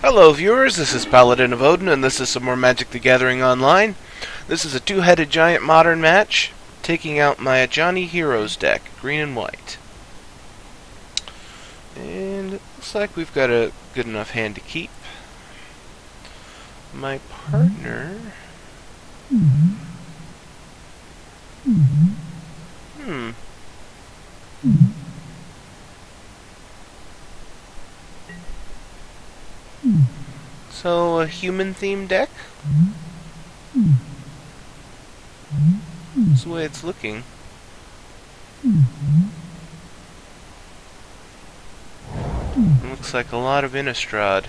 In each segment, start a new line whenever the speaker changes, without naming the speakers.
Hello viewers, this is Paladin of Odin, and this is some more Magic the Gathering Online. This is a two-headed giant modern match, taking out my Ajani Heroes deck, green and white. And it looks like we've got a good enough hand to keep. My partner... So, a human-themed deck? That's the way it's looking. It looks like a lot of Innistrad.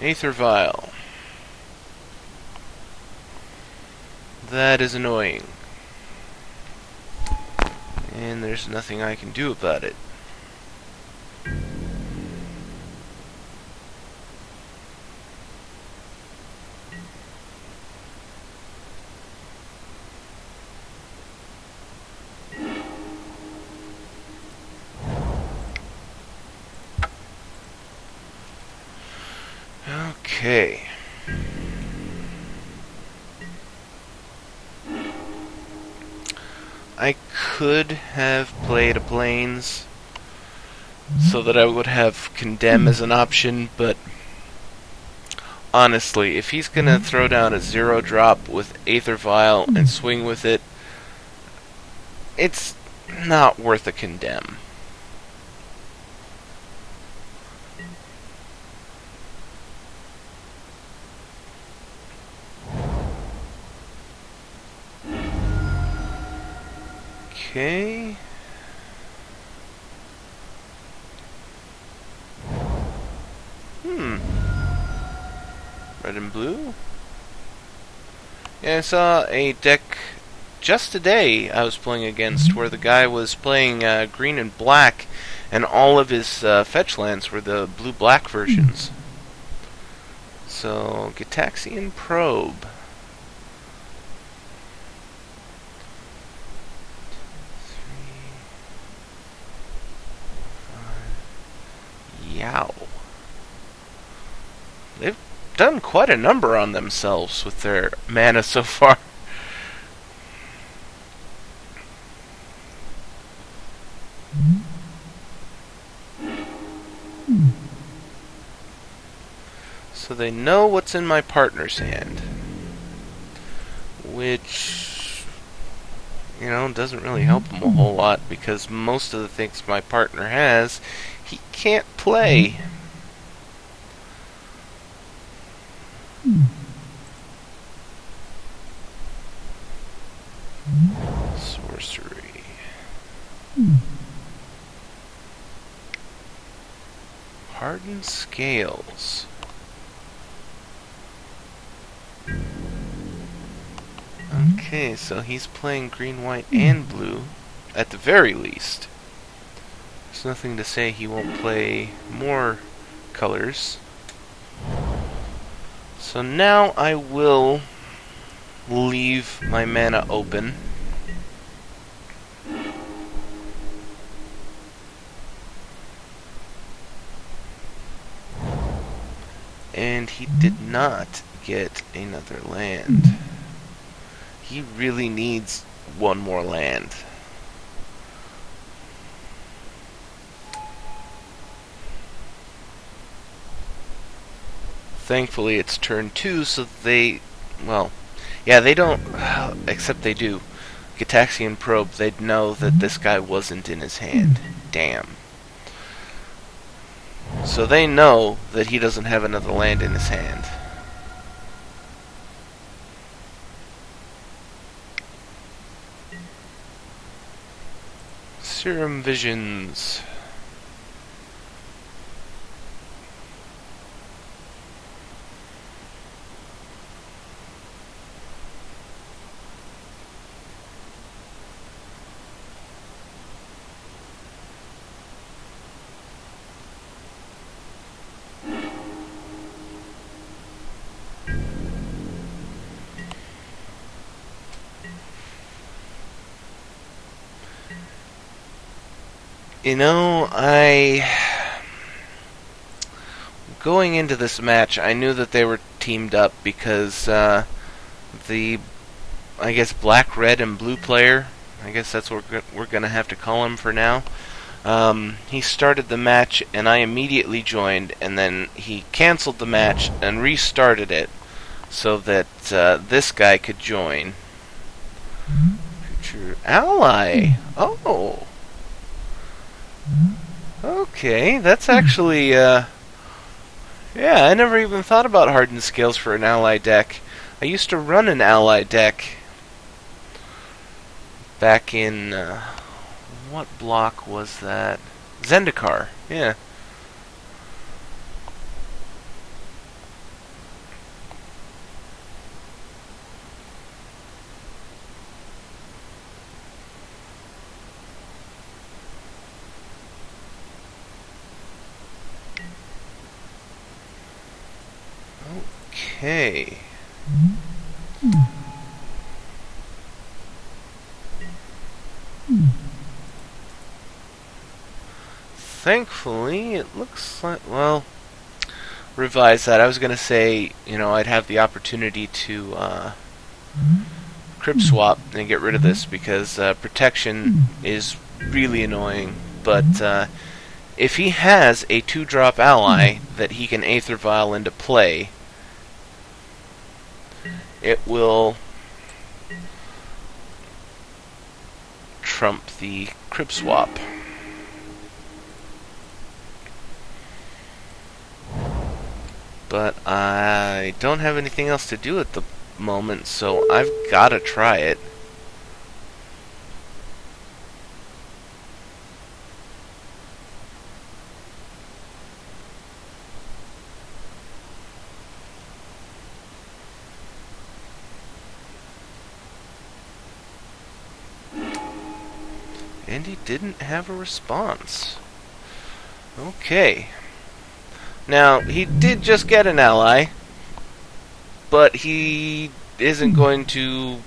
Aether Vial. That is annoying. And there's nothing I can do about it. Okay. I could have played a Plains so that I would have Condemn as an option, but honestly, if he's gonna throw down a 0-drop with Aether Vial and swing with it, it's not worth a Condemn. Okay. Red and blue? Yeah, I saw a deck just today I was playing against where the guy was playing green and black, and all of his fetch lands were the blue-black versions. So, Gitaxian Probe. Yow. They've done quite a number on themselves with their mana so far. So they know what's in my partner's hand, which, you know, doesn't really help them a whole lot because most of the things my partner has, he can't play. Sorcery. Hardened Scales. Okay, so he's playing green, white, and blue, at the very least. There's nothing to say he won't play more colors. So now I will leave my mana open. And he did not get another land. He really needs one more land. Thankfully it's turn 2, so they, well, yeah, they don't, except they do. Gitaxian Probe, they'd know that this guy wasn't in his hand. Damn. So they know that he doesn't have another land in his hand. Serum Visions. Going into this match, I knew that they were teamed up because the, I guess, black, red, and blue player, I guess that's what we're going to have to call him for now. He started the match, and I immediately joined, and then he canceled the match and restarted it so that this guy could join. Future ally. Oh. Okay, that's actually, yeah, I never even thought about hardened scales for an ally deck. I used to run an ally deck back in, what block was that? Zendikar, yeah. Okay. Thankfully, it looks like, well, revise that. I was going to say, I'd have the opportunity to crib swap and get rid of this because protection is really annoying. But if he has a 2-drop ally that he can Aether Vial into play, it will trump the crib swap. But I don't have anything else to do at the moment, so I've got to try it. And he didn't have a response. Okay. Now, he did just get an ally, but he isn't going to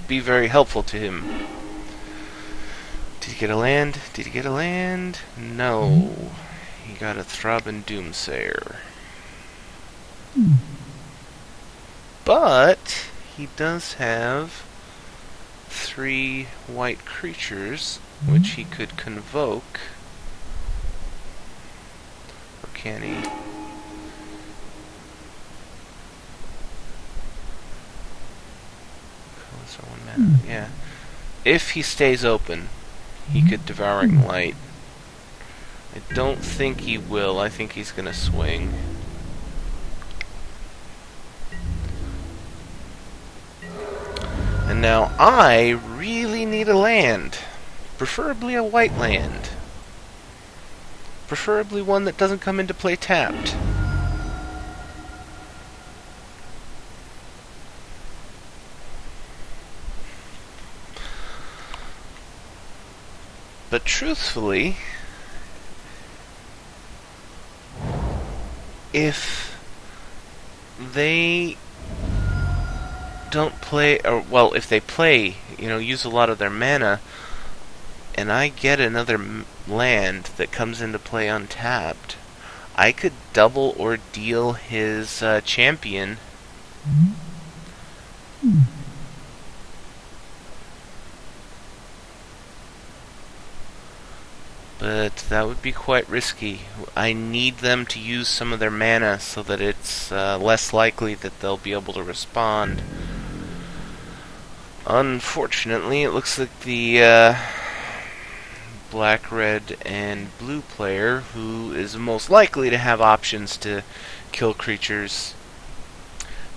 be very helpful to him. Did he get a land? Did he get a land? No. He got a Throbbing Doomsayer. But he does have 3 white creatures, which he could convoke. Or can he? Colors are 1 mana. Yeah. If he stays open, he could Devouring Light. I don't think he will. I think he's gonna swing. And now I really need a land. Preferably a white land. Preferably one that doesn't come into play tapped. But truthfully, if they don't play, or well, if they play, use a lot of their mana, and I get another land that comes into play untapped, I could double or deal his champion. But that would be quite risky. I need them to use some of their mana so that it's less likely that they'll be able to respond. Unfortunately, it looks like the black, red, and blue player, who is most likely to have options to kill creatures,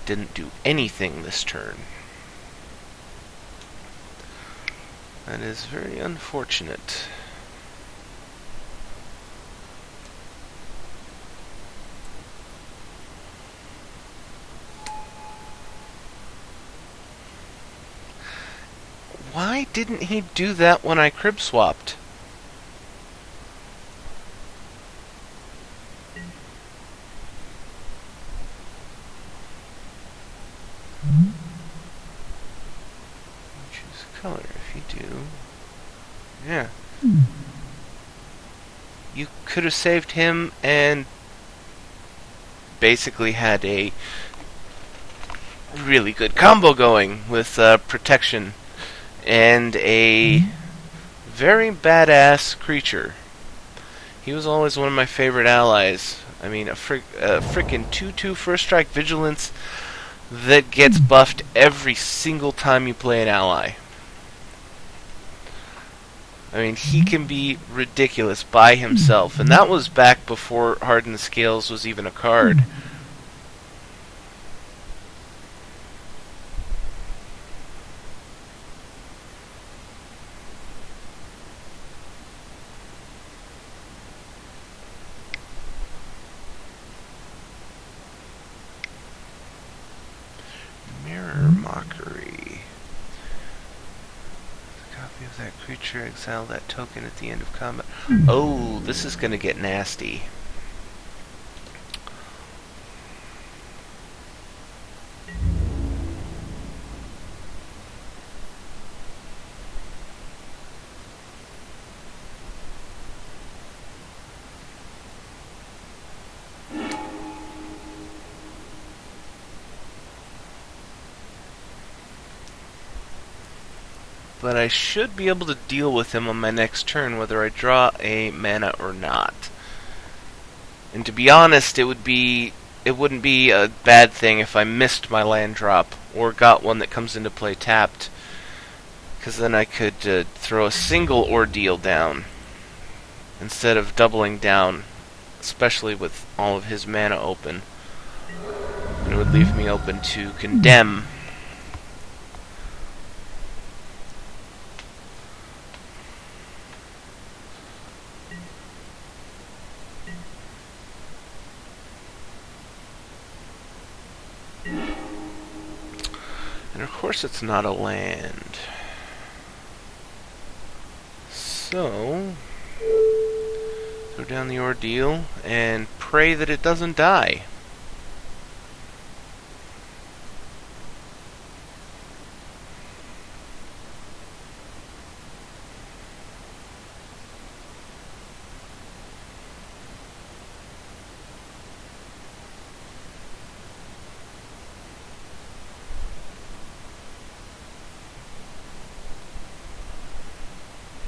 didn't do anything this turn. That is very unfortunate. Why didn't he do that when I crib swapped? Choose color if you do. Yeah. you could have saved him and basically had a really good combo going with protection and a very badass creature. He was always one of my favorite allies. I mean, a frickin' 2/2 first strike vigilance that gets buffed every single time you play an ally. I mean, he can be ridiculous by himself, and that was back before Hardened Scales was even a card. Mirror Mockery. Copy of that creature, exile that token at the end of combat. Oh, this is gonna get nasty. But I should be able to deal with him on my next turn, whether I draw a mana or not. And to be honest, it wouldn't be a bad thing if I missed my land drop or got one that comes into play tapped, because then I could throw a single ordeal down instead of doubling down, especially with all of his mana open. And it would leave me open to condemn. And of course it's not a land. So, throw down the ordeal and pray that it doesn't die.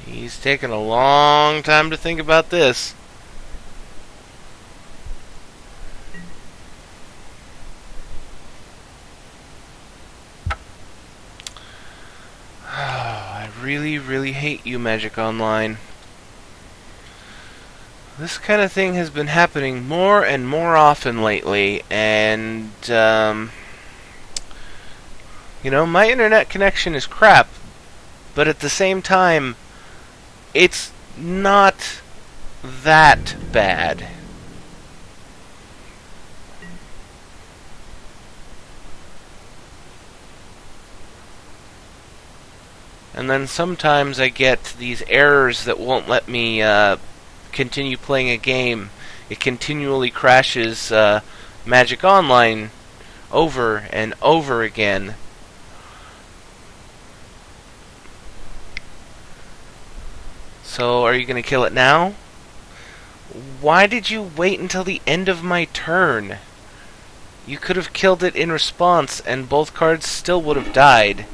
He's taken a long time to think about this. I really, really hate you, Magic Online. This kind of thing has been happening more and more often lately, and, you know, my internet connection is crap, but at the same time, it's not that bad. And then sometimes I get these errors that won't let me continue playing a game. It continually crashes Magic Online over and over again. So, are you going to kill it now? Why did you wait until the end of my turn? You could have killed it in response, and both cards still would have died.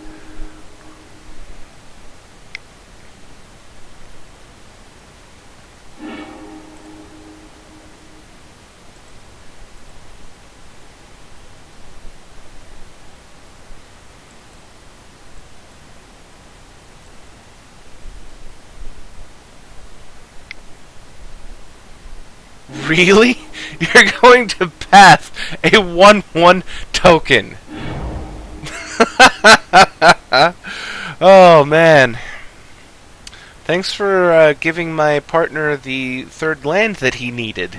Really? You're going to pass a 1/1 token. Oh, man. Thanks for giving my partner the third land that he needed.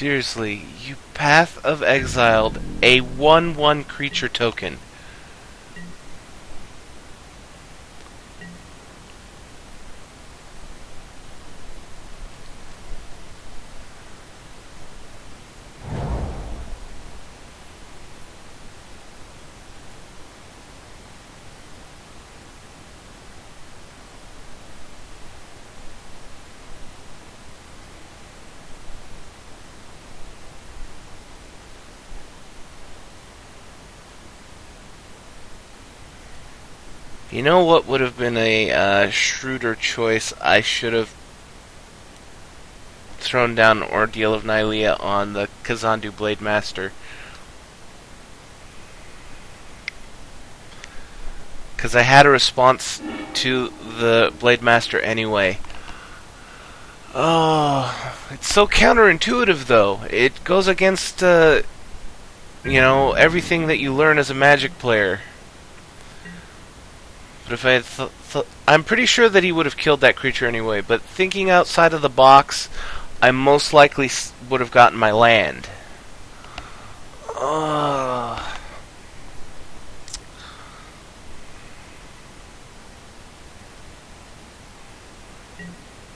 Seriously, you Path of Exiled a 1/1 creature token. You know what would have been a shrewder choice? I should have thrown down Ordeal of Nylea on the Kazandu Blade Master. Because I had a response to the Blade Master anyway. Oh, it's so counterintuitive though. It goes against, everything that you learn as a Magic player. But if I had I'm pretty sure that he would have killed that creature anyway, but thinking outside of the box, I most likely would have gotten my land. Ugh.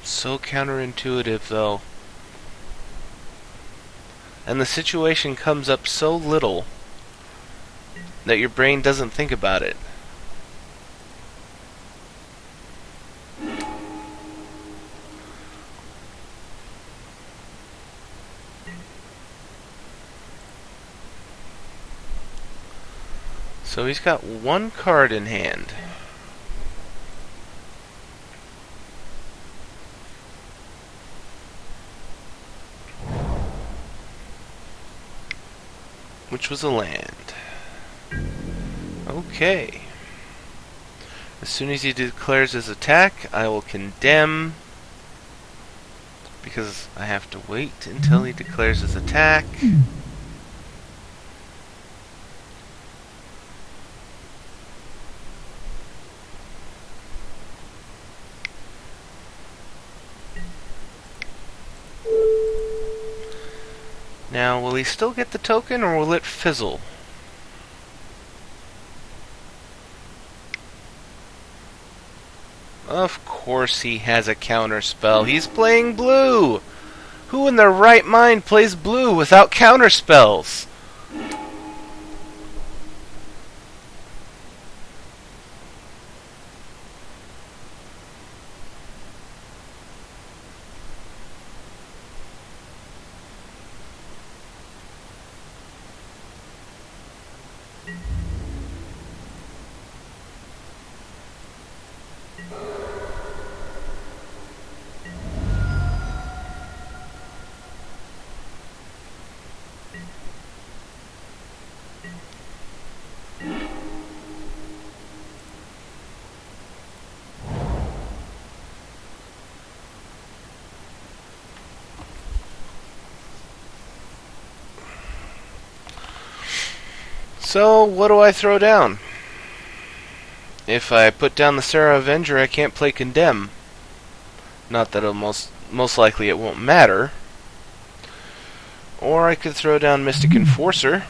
So counterintuitive, though. And the situation comes up so little that your brain doesn't think about it. So he's got one card in hand. Which was a land. Okay. As soon as he declares his attack, I will condemn. Because I have to wait until he declares his attack. Now, will he still get the token, or will it fizzle? Of course he has a counter spell. He's playing blue! Who in their right mind plays blue without counter spells? So, what do I throw down? If I put down the Sarah Avenger, I can't play Condemn. Not that it'll most likely it won't matter. Or I could throw down Mystic Enforcer.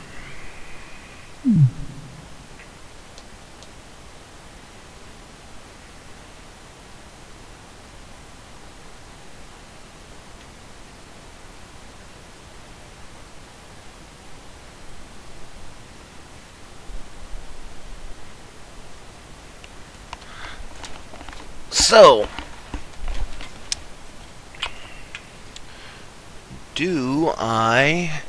So, do I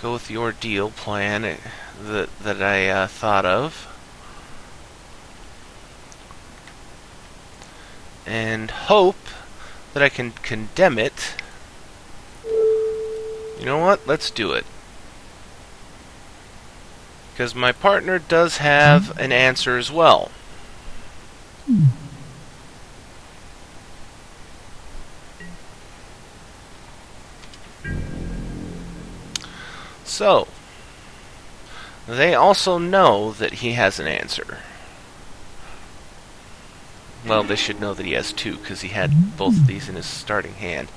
go with the Ordeal plan that I thought of, and hope that I can condemn it? You know what? Let's do it. Because my partner does have an answer as well. So, they also know that he has an answer. Well, they should know that he has two, because he had both of these in his starting hand.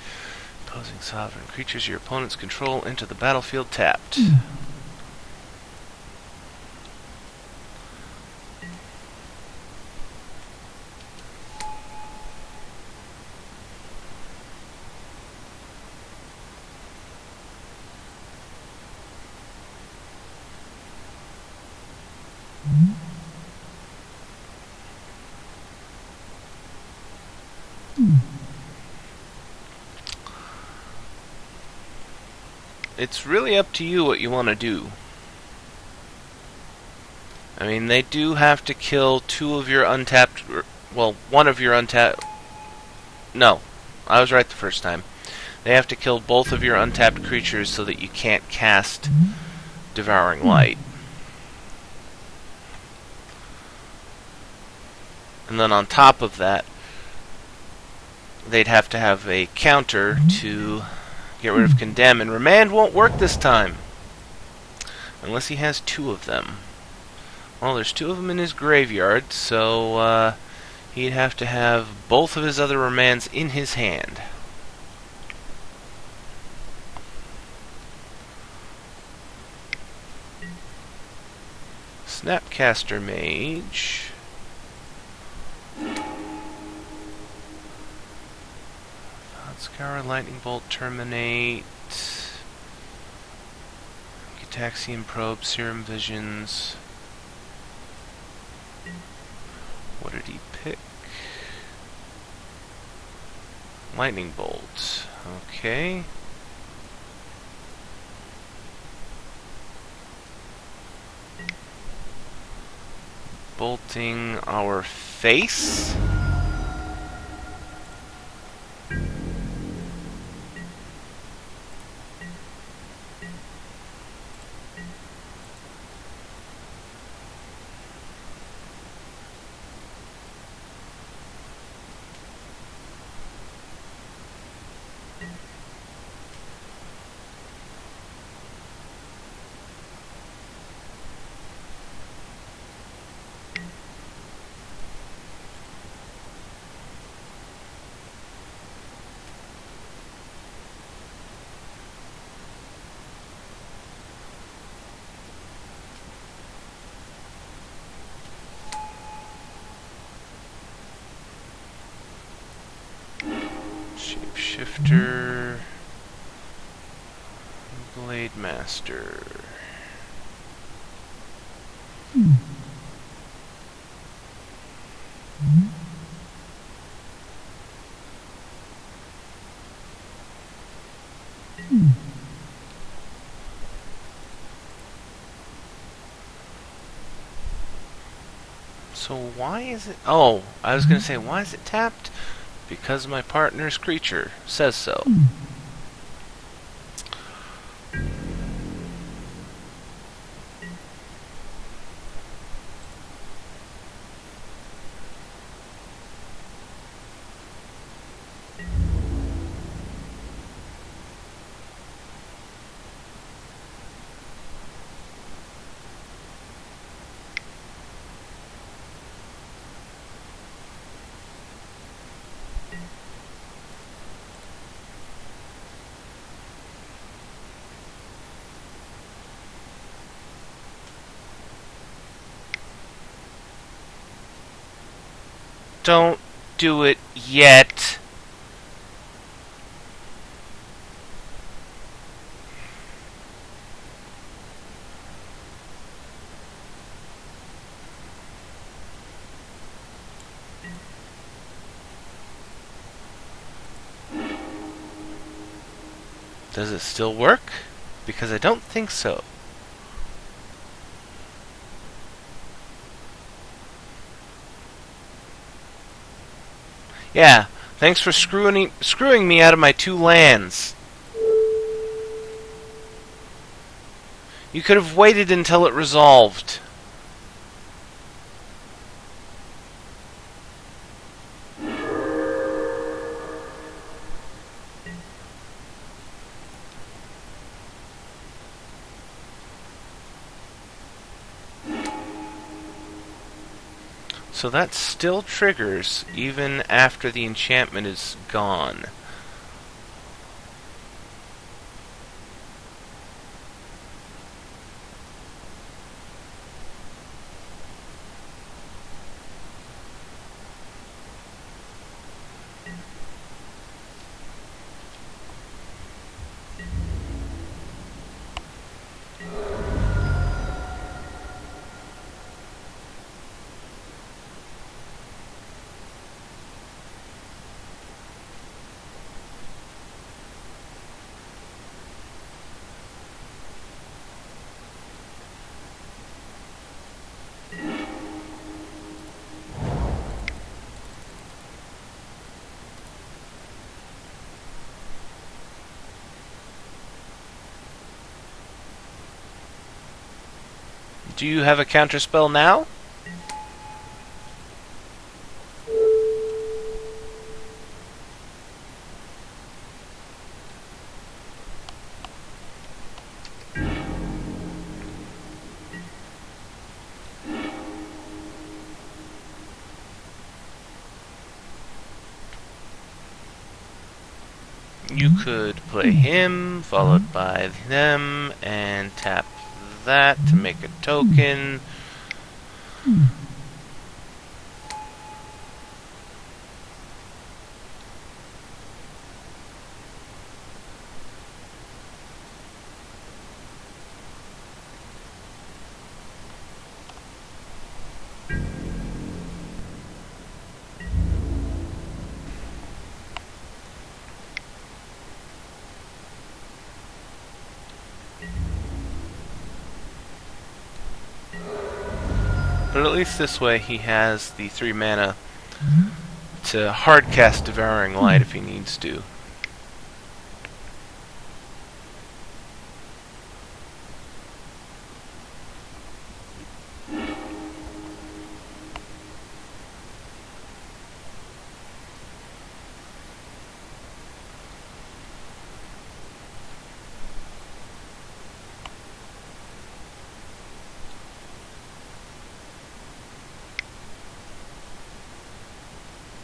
Opposing sovereign creatures your opponents control enter the battlefield tapped. It's really up to you what you want to do. I mean, they do have to kill two of your untapped... Well, one of your untapped... No, I was right the first time. They have to kill both of your untapped creatures so that you can't cast Devouring Light. And then on top of that, they'd have to have a counter to get rid of Condemn, and Remand won't work this time. Unless he has two of them. Well, there's two of them in his graveyard, so he'd have to have both of his other Remands in his hand. Snapcaster Mage. Scour, Lightning Bolt, Terminate, Gitaxian Probe, Serum Visions. What did he pick? Lightning Bolt. Okay. Bolting our face. Shifter, Blade Master. So why is it... Oh, I was going to say, why is it tapped? Because my partner's creature says so. Don't do it yet. Does it still work? Because I don't think so. Yeah, thanks for screwing me out of my 2 lands. You could have waited until it resolved. So that still triggers even after the enchantment is gone. Do you have a counterspell now? You could play him, followed by them, and tap that to make a token. But at least this way he has the 3 mana to hardcast Devouring Light if he needs to.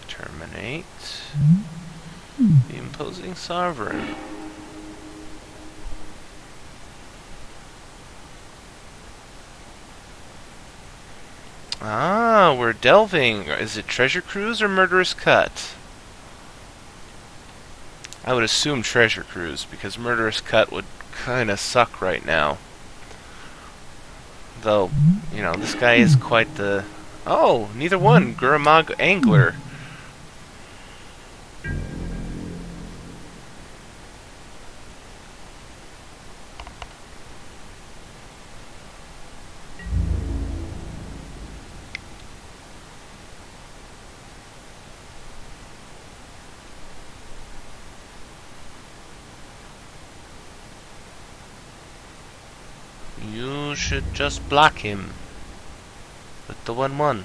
Terminate the Imposing Sovereign. Ah, we're delving. Is it Treasure Cruise or Murderous Cut? I would assume Treasure Cruise, because Murderous Cut would kinda suck right now. Though, you know, this guy is quite the... Oh, neither one. Guramag Angler. You should just block him with the 1/1.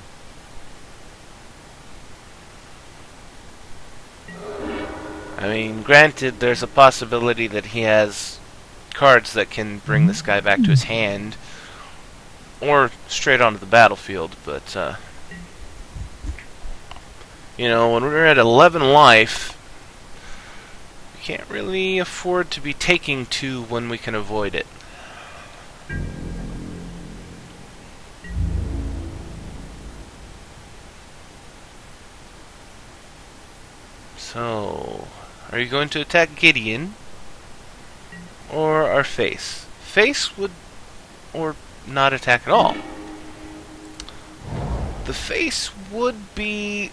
I mean, granted, there's a possibility that he has cards that can bring this guy back to his hand, or straight onto the battlefield, but, you know, when we're at 11 life, we can't really afford to be taking 2 when we can avoid it. So, are you going to attack Gideon or our face? Face would, or not attack at all. The face would be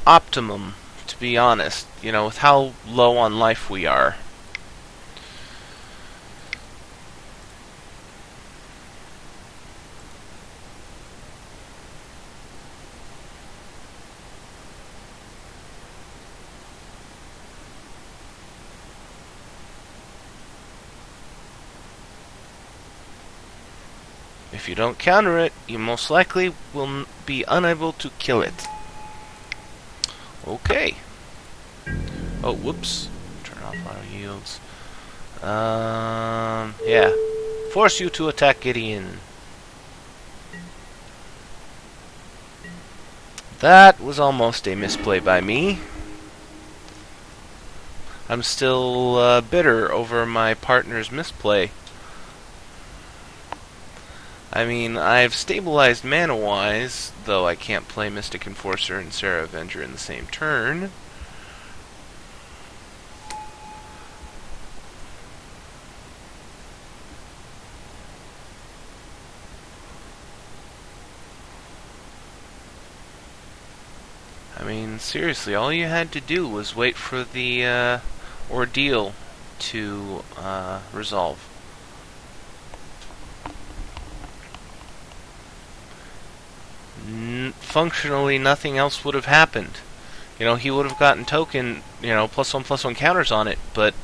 optimum, to be honest, you know, with how low on life we are. If you don't counter it, you most likely will be unable to kill it. Okay. Oh, whoops. Turn off auto yields. Yeah. Force you to attack Gideon. That was almost a misplay by me. I'm still bitter over my partner's misplay. I mean, I've stabilized mana-wise, though I can't play Mystic Enforcer and Sarah Avenger in the same turn. I mean, seriously, all you had to do was wait for the ordeal to resolve. Functionally, nothing else would have happened. You know, he would have gotten token, +1/+1 counters on it, but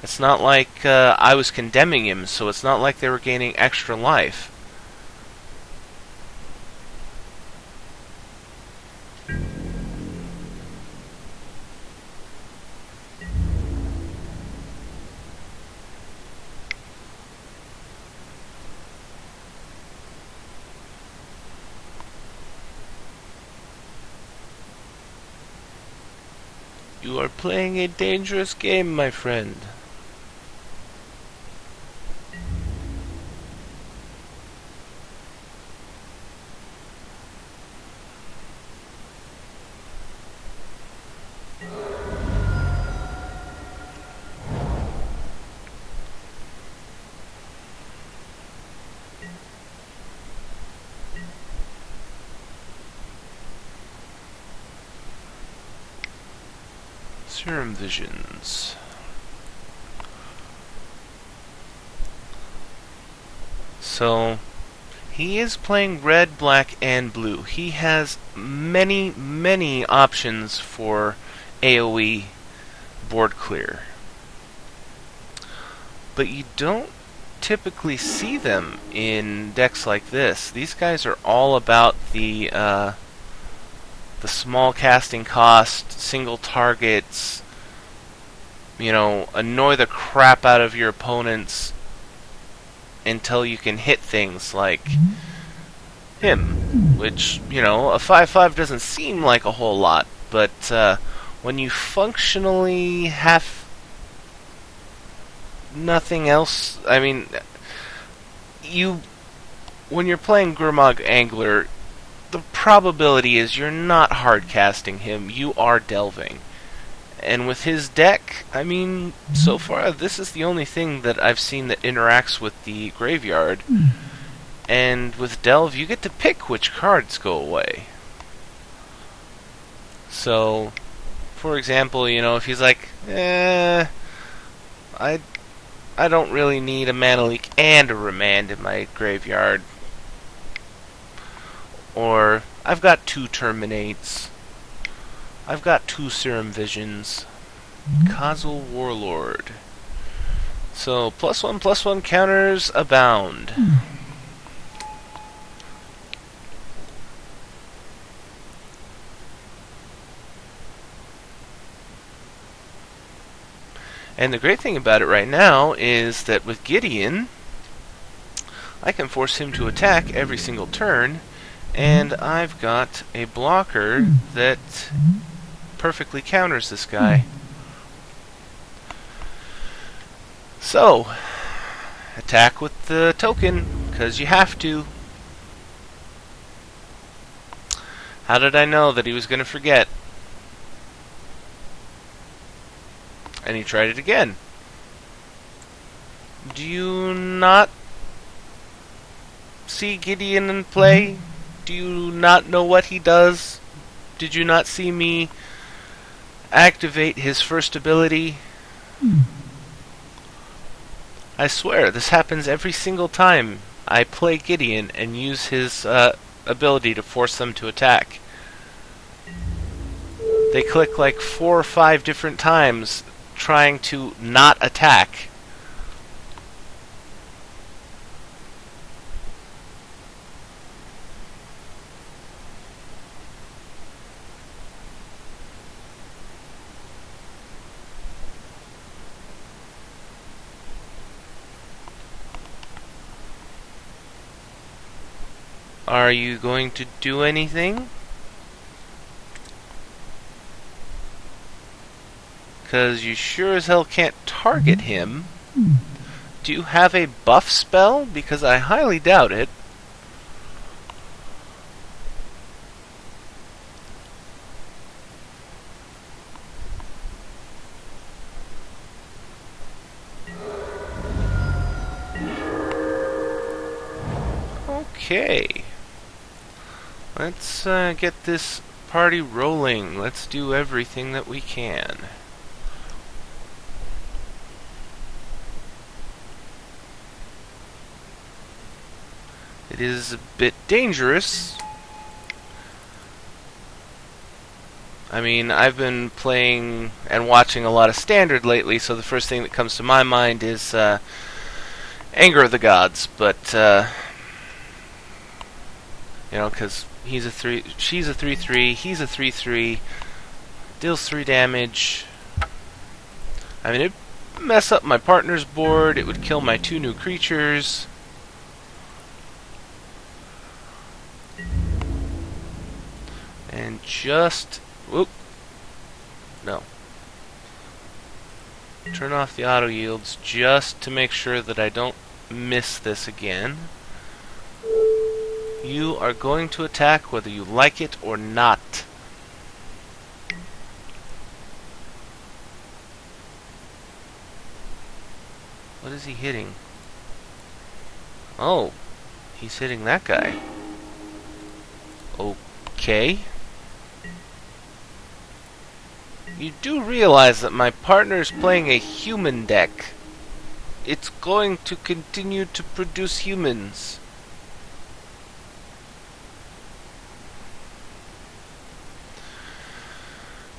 it's not like I was condemning him, so it's not like they were gaining extra life. You are playing a dangerous game, my friend. Serum Visions. So, he is playing red, black, and blue. He has many, many options for AoE board clear. But you don't typically see them in decks like this. These guys are all about the small casting cost, single targets, annoy the crap out of your opponents until you can hit things like him, which, a 5/5 doesn't seem like a whole lot, but when you functionally have nothing else, I mean, when you're playing Gurmag Angler, the probability is you're not hard casting him, you are delving. And with his deck, I mean, so far this is the only thing that I've seen that interacts with the graveyard. And with delve, you get to pick which cards go away. So, for example, if he's like, I don't really need a mana leak and a remand in my graveyard. Or, I've got 2 Terminates. I've got 2 Serum Visions. Kazel Warlord. So, +1/+1 counters abound. And the great thing about it right now is that with Gideon, I can force him to attack every single turn, and I've got a blocker that perfectly counters this guy. So, attack with the token, because you have to. How did I know that he was going to forget? And he tried it again. Do you not see Gideon in play? Do you not know what he does? Did you not see me activate his first ability? I swear, this happens every single time I play Gideon and use his ability to force them to attack. They click like 4 or 5 different times trying to not attack. Are you going to do anything? Because you sure as hell can't target him. Do you have a buff spell? Because I highly doubt it. Okay. Let's get this party rolling. Let's do everything that we can. It is a bit dangerous. I mean, I've been playing and watching a lot of Standard lately, so the first thing that comes to my mind is Anger of the Gods, but you know, because she's a 3/3, he's a 3/3, deals 3 damage. I mean, it'd mess up my partner's board, it would kill my 2 new creatures. And just... whoop. No. Turn off the auto yields just to make sure that I don't miss this again. You are going to attack whether you like it or not. What is he hitting? Oh, he's hitting that guy. Okay. You do realize that my partner is playing a human deck. It's going to continue to produce humans.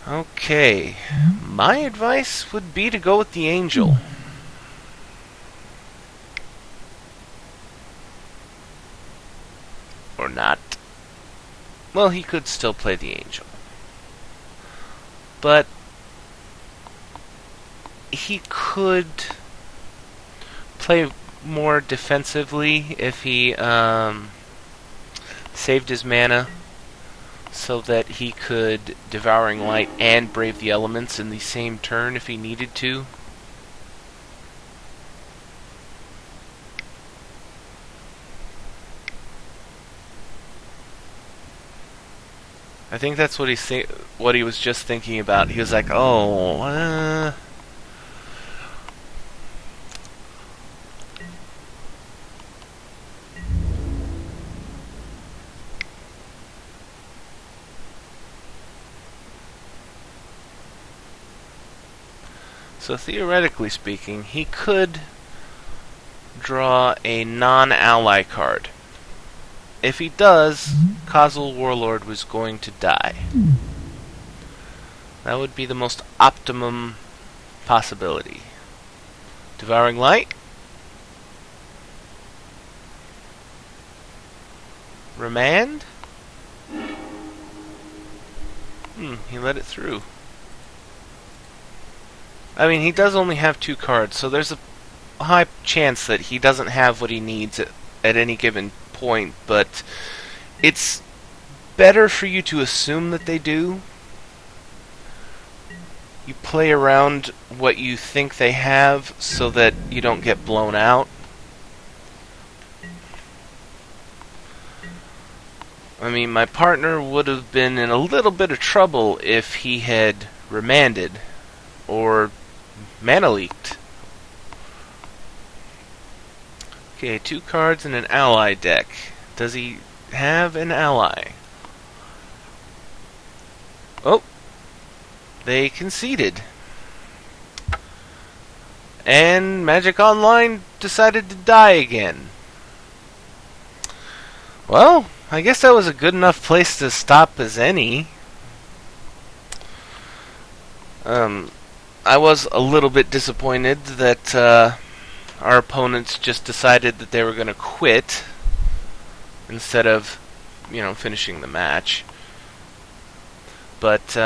Okay. My advice would be to go with the angel. Or not. Well, he could still play the angel. But he could play more defensively if he saved his mana so that he could Devouring Light and Brave the Elements in the same turn if he needed to. I think that's what he was just thinking about. He was like, "Oh, So theoretically speaking, he could draw a non-ally card. If he does, Causal Warlord was going to die. That would be the most optimum possibility. Devouring Light? Remand? He let it through. I mean, he does only have 2 cards, so there's a high chance that he doesn't have what he needs at any given point, but it's better for you to assume that they do. You play around what you think they have so that you don't get blown out. I mean, my partner would have been in a little bit of trouble if he had remanded or mana leaked. Okay, 2 cards in an ally deck. Does he have an ally? Oh, they conceded. And Magic Online decided to die again. Well, I guess that was a good enough place to stop as any. I was a little bit disappointed that our opponents just decided that they were going to quit instead of, you know, finishing the match. But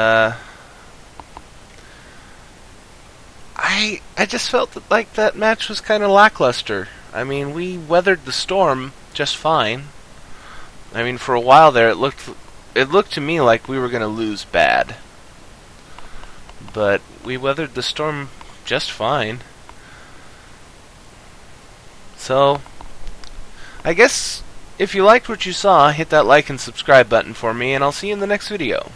I just felt that, like, that match was kind of lackluster. I mean, we weathered the storm just fine, I mean, for a while there, it looked to me like we were going to lose bad. But we weathered the storm just fine. So, I guess if you liked what you saw, hit that like and subscribe button for me, and I'll see you in the next video.